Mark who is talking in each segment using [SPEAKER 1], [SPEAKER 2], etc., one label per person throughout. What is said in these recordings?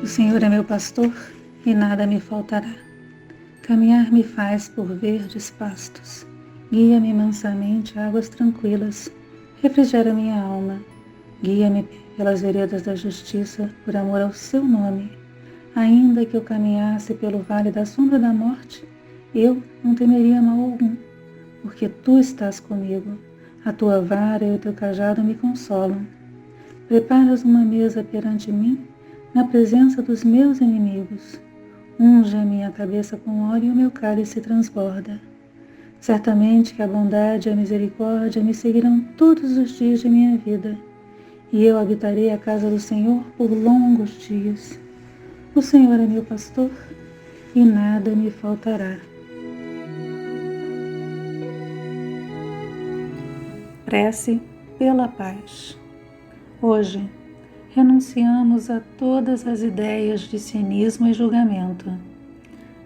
[SPEAKER 1] O Senhor é meu pastor e nada me faltará. Caminhar me faz por verdes pastos. Guia-me mansamente a águas tranquilas. Refrigera minha alma. Guia-me pelas veredas da justiça, por amor ao seu nome. Ainda que eu caminhasse pelo vale da sombra da morte, eu não temeria mal algum, porque tu estás comigo. A tua vara e o teu cajado me consolam. Preparas uma mesa perante mim, na presença dos meus inimigos. Unge a minha cabeça com óleo e o meu cálice transborda. Certamente que a bondade e a misericórdia me seguirão todos os dias de minha vida, e eu habitarei a casa do Senhor por longos dias. O Senhor é meu pastor, e nada me faltará. Prece pela paz. Hoje, renunciamos a todas as ideias de cinismo e julgamento,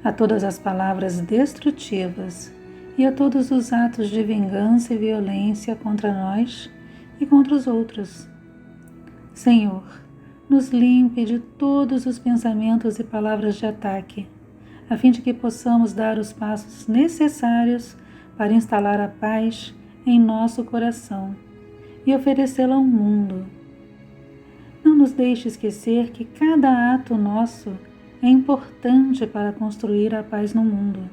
[SPEAKER 1] a todas as palavras destrutivas e a todos os atos de vingança e violência contra nós e contra os outros. Senhor, nos limpe de todos os pensamentos e palavras de ataque, a fim de que possamos dar os passos necessários para instalar a paz em nosso coração e oferecê-la ao mundo. Não nos deixe esquecer que cada ato nosso é importante para construir a paz no mundo.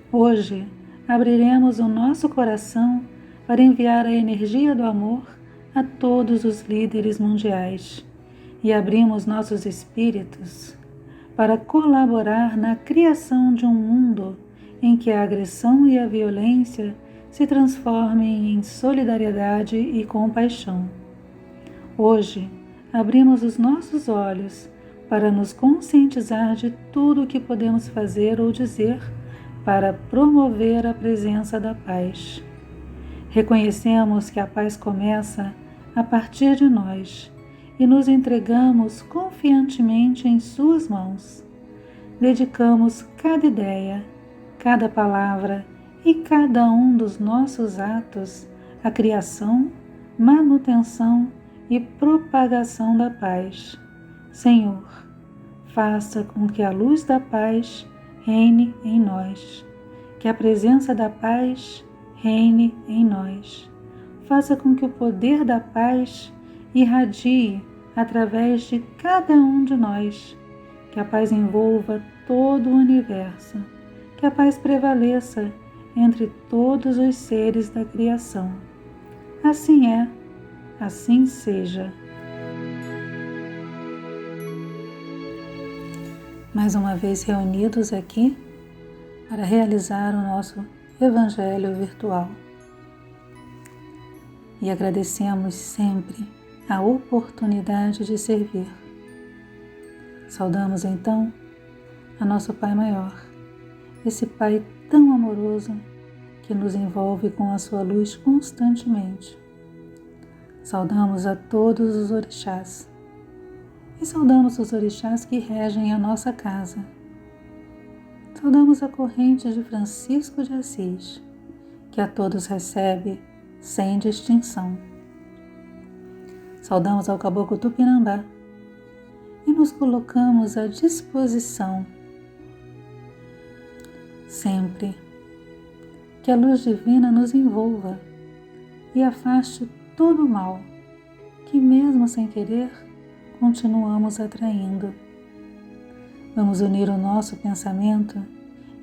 [SPEAKER 1] Hoje, abriremos o nosso coração para enviar a energia do amor a todos os líderes mundiais e abrimos nossos espíritos para colaborar na criação de um mundo em que a agressão e a violência se transformem em solidariedade e compaixão. Hoje, abrimos os nossos olhos para nos conscientizar de tudo o que podemos fazer ou dizer para promover a presença da paz. Reconhecemos que a paz começa a partir de nós e nos entregamos confiantemente em Suas mãos. Dedicamos cada ideia, cada palavra e cada um dos nossos atos à criação, manutenção e propagação da paz. Senhor, faça com que a luz da paz reine em nós, que a presença da paz reine em nós. Faça com que o poder da paz irradie através de cada um de nós, que a paz envolva todo o universo, que a paz prevaleça entre todos os seres da criação. Assim é, assim seja. Mais uma vez reunidos aqui para realizar o nosso Evangelho virtual. E agradecemos sempre a oportunidade de servir. Saudamos então a nosso Pai Maior, esse Pai tão amoroso que nos envolve com a sua luz constantemente. Saudamos a todos os orixás e saudamos os orixás que regem a nossa casa. Saudamos a corrente de Francisco de Assis, que a todos recebe sem distinção. Saudamos ao Caboclo Tupinambá e nos colocamos à disposição sempre que a luz divina nos envolva e afaste todo o mal que, mesmo sem querer, continuamos atraindo. Vamos unir o nosso pensamento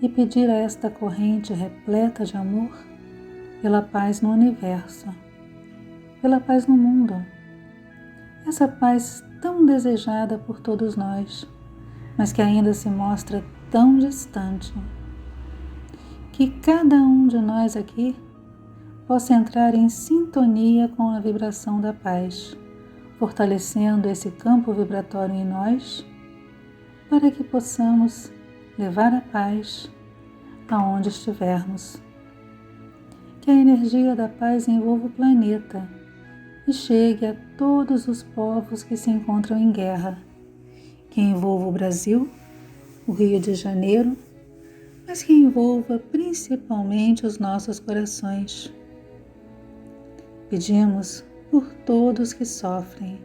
[SPEAKER 1] e pedir a esta corrente repleta de amor pela paz no universo, pela paz no mundo, essa paz tão desejada por todos nós, mas que ainda se mostra tão distante. Que cada um de nós aqui possa entrar em sintonia com a vibração da paz, fortalecendo esse campo vibratório em nós, para que possamos levar a paz aonde estivermos. Que a energia da paz envolva o planeta e chegue a todos os povos que se encontram em guerra, que envolva o Brasil, o Rio de Janeiro, mas que envolva principalmente os nossos corações. Pedimos por todos que sofrem,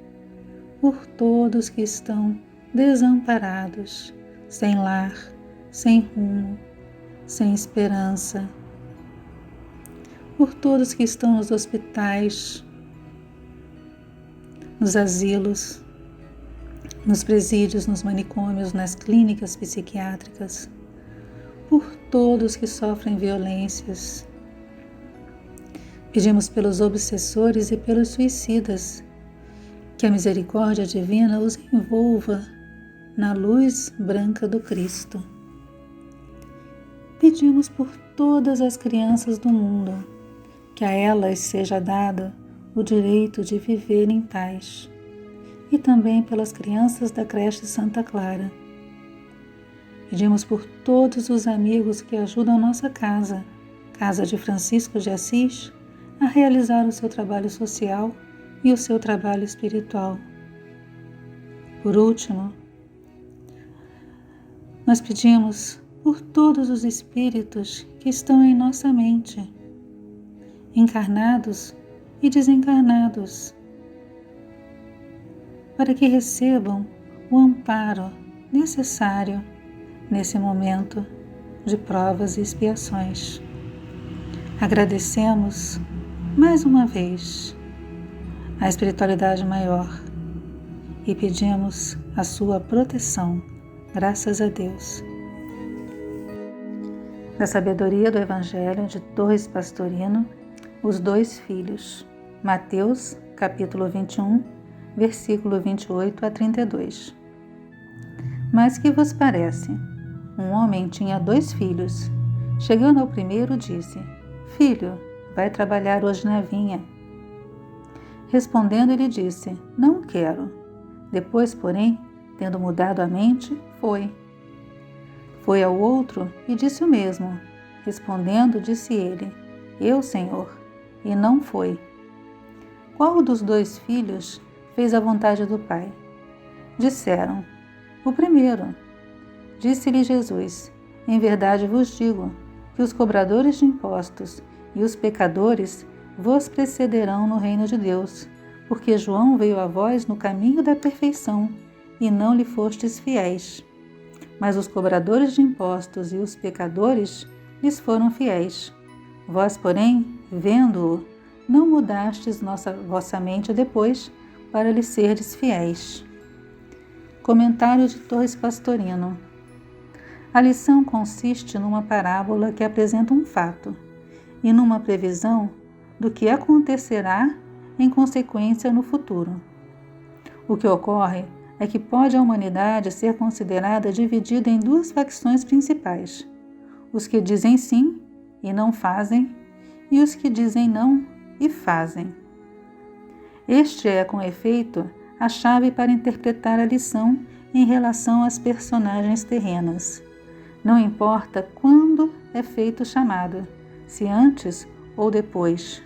[SPEAKER 1] por todos que estão desamparados, sem lar, sem rumo, sem esperança. Por todos que estão nos hospitais, nos asilos, nos presídios, nos manicômios, nas clínicas psiquiátricas, por todos que sofrem violências. Pedimos pelos obsessores e pelos suicidas, que a misericórdia divina os envolva na luz branca do Cristo. Pedimos por todas as crianças do mundo, que a elas seja dado o direito de viver em paz, e também pelas crianças da creche Santa Clara. Pedimos por todos os amigos que ajudam nossa casa de Francisco de Assis, a realizar o seu trabalho social e o seu trabalho espiritual. Por último, nós pedimos por todos os espíritos que estão em nossa mente, encarnados e desencarnados, para que recebam o amparo necessário nesse momento de provas e expiações. Agradecemos mais uma vez a espiritualidade maior e pedimos a sua proteção, graças a Deus. Da sabedoria do Evangelho de Torres Pastorino, os dois filhos, Mateus, capítulo 21, versículo 28 a 32. Mas que vos parece? Um homem tinha 2 filhos. Chegando ao primeiro, disse: Filho, vai trabalhar hoje na vinha. Respondendo, ele disse: Não quero. Depois, porém, tendo mudado a mente, foi. Foi ao outro e disse o mesmo. Respondendo, disse ele: Eu, Senhor. E não foi. Qual dos 2 filhos fez a vontade do Pai? Disseram: O primeiro. Disse-lhe Jesus: Em verdade vos digo que os cobradores de impostos e os pecadores vos precederão no reino de Deus, porque João veio a vós no caminho da perfeição, e não lhe fostes fiéis. Mas os cobradores de impostos e os pecadores lhes foram fiéis. Vós, porém, vendo-o, não mudastes vossa mente depois para lhe serdes fiéis. Comentário de Torres Pastorino. A lição consiste numa parábola que apresenta um fato e numa previsão do que acontecerá em consequência no futuro. O que ocorre é que pode a humanidade ser considerada dividida em 2 facções principais: os que dizem sim e não fazem, e os que dizem não e fazem. Este é, com efeito, a chave para interpretar a lição em relação às personagens terrenas. Não importa quando é feito o chamado, se antes ou depois.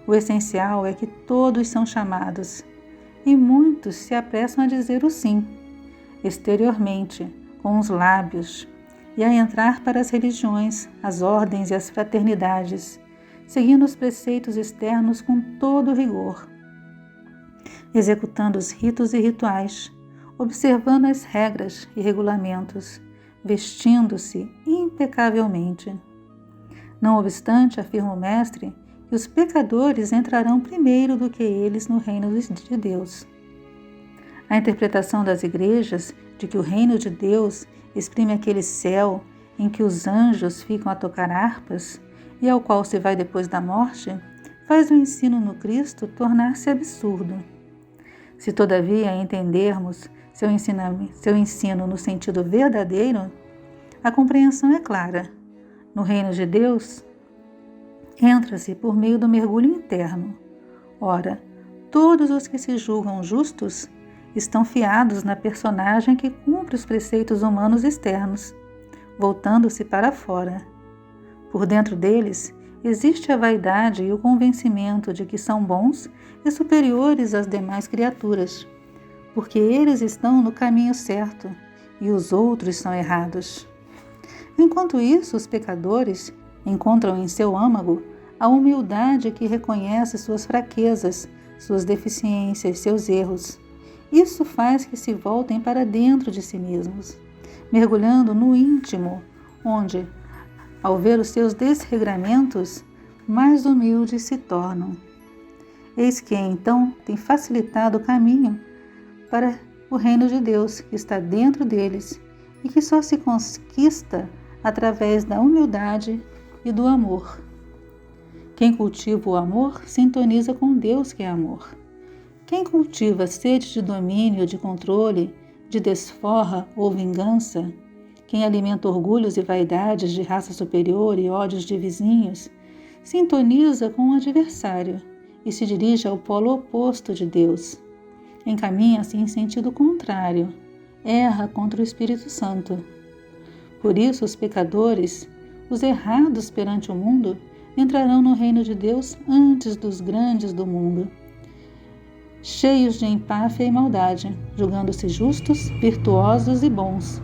[SPEAKER 1] O essencial é que todos são chamados, e muitos se apressam a dizer o sim, exteriormente, com os lábios, e a entrar para as religiões, as ordens e as fraternidades, seguindo os preceitos externos com todo rigor, executando os ritos e rituais, observando as regras e regulamentos, vestindo-se impecavelmente. Não obstante, afirma o Mestre, que os pecadores entrarão primeiro do que eles no reino de Deus. A interpretação das igrejas de que o reino de Deus exprime aquele céu em que os anjos ficam a tocar harpas e ao qual se vai depois da morte, faz o ensino no Cristo tornar-se absurdo. Se, todavia, entendermos seu ensino no sentido verdadeiro, a compreensão é clara. No reino de Deus, entra-se por meio do mergulho interno. Ora, todos os que se julgam justos estão fiados na personagem que cumpre os preceitos humanos externos, voltando-se para fora. Por dentro deles, existe a vaidade e o convencimento de que são bons e superiores às demais criaturas, porque eles estão no caminho certo e os outros são errados. Enquanto isso, os pecadores encontram em seu âmago a humildade que reconhece suas fraquezas, suas deficiências, seus erros, Isso faz que se voltem para dentro de si mesmos, mergulhando no íntimo, onde, ao ver os seus desregramentos, mais humildes se tornam. Eis que, então, tem facilitado o caminho para o reino de Deus que está dentro deles e que só se conquista através da humildade e do amor. Quem cultiva o amor sintoniza com Deus que é amor. Quem cultiva sede de domínio, de controle, de desforra ou vingança, quem alimenta orgulhos e vaidades de raça superior e ódios de vizinhos, sintoniza com o adversário e se dirige ao polo oposto de Deus. Encaminha-se em sentido contrário, erra contra o Espírito Santo. Por isso, os pecadores, os errados perante o mundo, entrarão no reino de Deus antes dos grandes do mundo, cheios de empáfia e maldade, julgando-se justos, virtuosos e bons,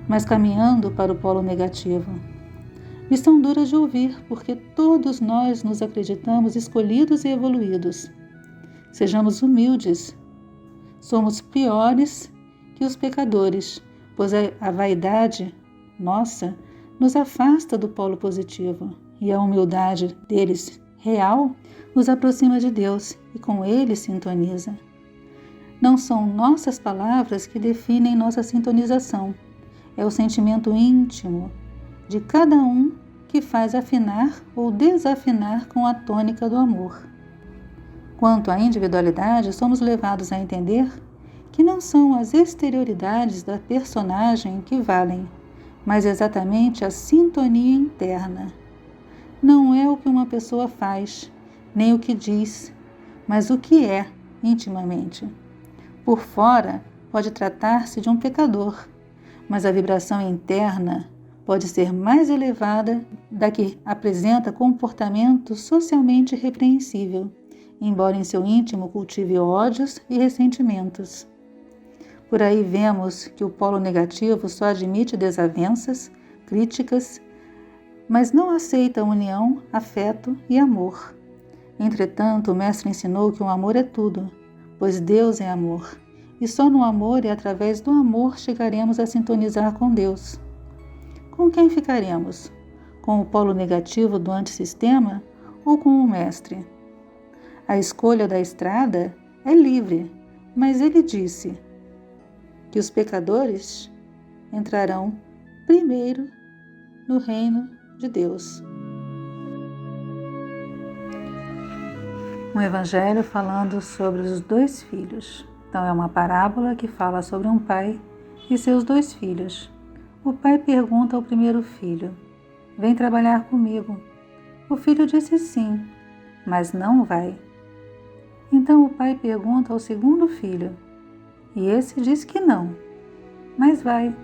[SPEAKER 1] mas caminhando para o polo negativo. Lição dura de ouvir, porque todos nós nos acreditamos escolhidos e evoluídos. Sejamos humildes. Somos piores que os pecadores, pois a vaidade nossa nos afasta do polo positivo e a humildade deles, real, nos aproxima de Deus e com Ele sintoniza. Não são nossas palavras que definem nossa sintonização, é o sentimento íntimo de cada um que faz afinar ou desafinar com a tônica do amor. Quanto à individualidade, somos levados a entender que não são as exterioridades da personagem que valem, mas exatamente a sintonia interna. Não é o que uma pessoa faz, nem o que diz, mas o que é intimamente. Por fora, pode tratar-se de um pecador, mas a vibração interna pode ser mais elevada da que apresenta comportamento socialmente repreensível, embora em seu íntimo cultive ódios e ressentimentos. Por aí vemos que o polo negativo só admite desavenças, críticas, mas não aceita união, afeto e amor. Entretanto, o Mestre ensinou que o amor é tudo, pois Deus é amor, e só no amor e através do amor chegaremos a sintonizar com Deus. Com quem ficaremos? Com o polo negativo do antissistema ou com o Mestre? A escolha da estrada é livre, mas ele disse que os pecadores entrarão primeiro no reino de Deus. Um evangelho falando sobre os 2 filhos. Então é uma parábola que fala sobre um pai e seus 2 filhos. O pai pergunta ao primeiro filho: "Vem trabalhar comigo?" O filho disse sim, mas não vai. Então o pai pergunta ao segundo filho, e esse diz que não, mas vai.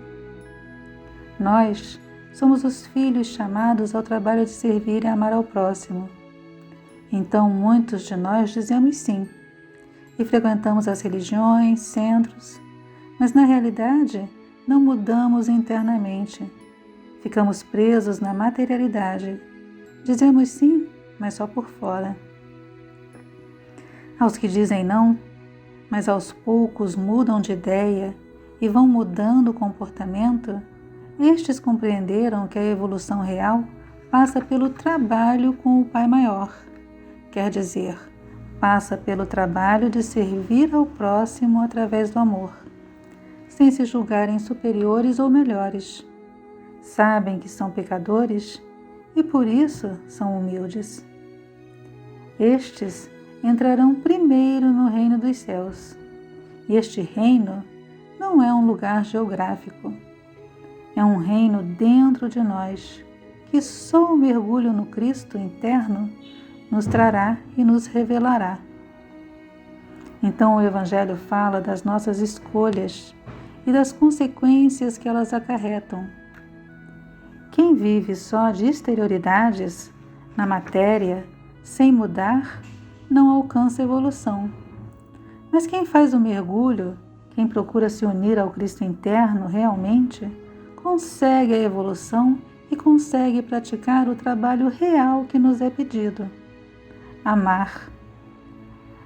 [SPEAKER 1] Nós somos os filhos chamados ao trabalho de servir e amar ao próximo. Então muitos de nós dizemos sim, e frequentamos as religiões, centros, mas na realidade não mudamos internamente. Ficamos presos na materialidade. Dizemos sim, mas só por fora. Aos que dizem não, mas aos poucos mudam de ideia e vão mudando o comportamento, estes compreenderam que a evolução real passa pelo trabalho com o Pai Maior, quer dizer, passa pelo trabalho de servir ao próximo através do amor, sem se julgarem superiores ou melhores. Sabem que são pecadores e por isso são humildes. Estes entrarão primeiro no reino dos céus. E este reino não é um lugar geográfico. É um reino dentro de nós, que só o mergulho no Cristo interno nos trará e nos revelará. Então o Evangelho fala das nossas escolhas e das consequências que elas acarretam. Quem vive só de exterioridades, na matéria, sem mudar, não alcança evolução. Mas quem faz o mergulho, quem procura se unir ao Cristo interno realmente, consegue a evolução e consegue praticar o trabalho real que nos é pedido. Amar.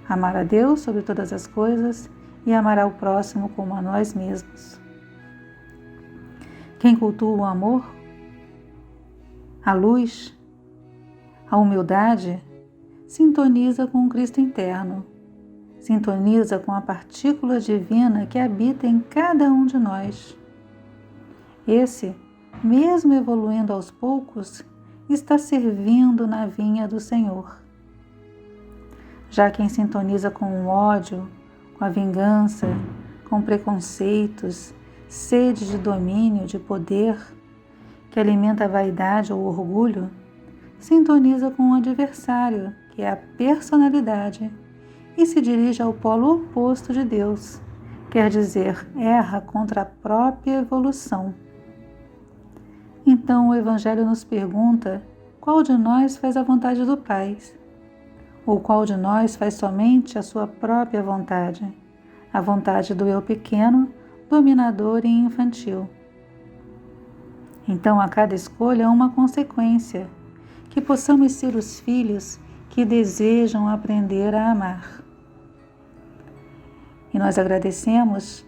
[SPEAKER 1] Amar a Deus sobre todas as coisas e amará o próximo como a nós mesmos. Quem cultua o amor, a luz, a humildade, sintoniza com o Cristo interno, sintoniza com a partícula divina que habita em cada um de nós. Esse, mesmo evoluindo aos poucos, está servindo na vinha do Senhor. Já quem sintoniza com o ódio, com a vingança, com preconceitos, sede de domínio, de poder, que alimenta a vaidade ou o orgulho, sintoniza com o adversário, que é a personalidade, e se dirige ao polo oposto de Deus, quer dizer, erra contra a própria evolução. Então o Evangelho nos pergunta qual de nós faz a vontade do Pai, ou qual de nós faz somente a sua própria vontade, a vontade do eu pequeno, dominador e infantil. Então a cada escolha há uma consequência, que possamos ser os filhos que desejam aprender a amar. E nós agradecemos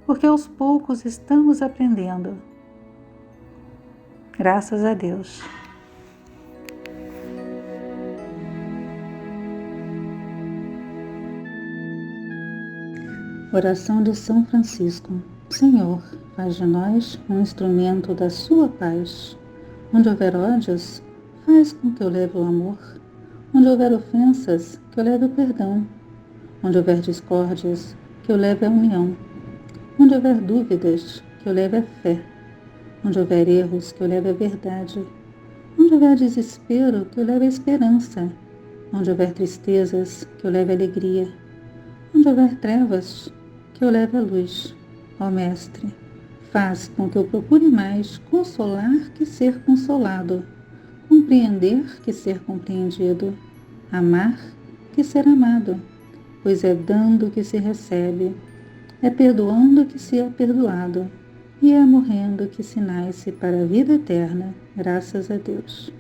[SPEAKER 1] porque aos poucos estamos aprendendo. Graças a Deus. Oração de São Francisco. Senhor, faz de nós um instrumento da sua paz. Onde houver ódios, faz com que eu leve o amor. Onde houver ofensas, que eu leve o perdão. Onde houver discórdias, que eu leve a união. Onde houver dúvidas, que eu leve a fé. Onde houver erros, que eu leve a verdade. Onde houver desespero, que eu leve a esperança. Onde houver tristezas, que eu leve a alegria. Onde houver trevas, que eu leve a luz. Ó Mestre, faz com que eu procure mais consolar que ser consolado, compreender que ser compreendido, amar que ser amado, pois é dando que se recebe, é perdoando que se é perdoado, e é morrendo que se nasce para a vida eterna, graças a Deus.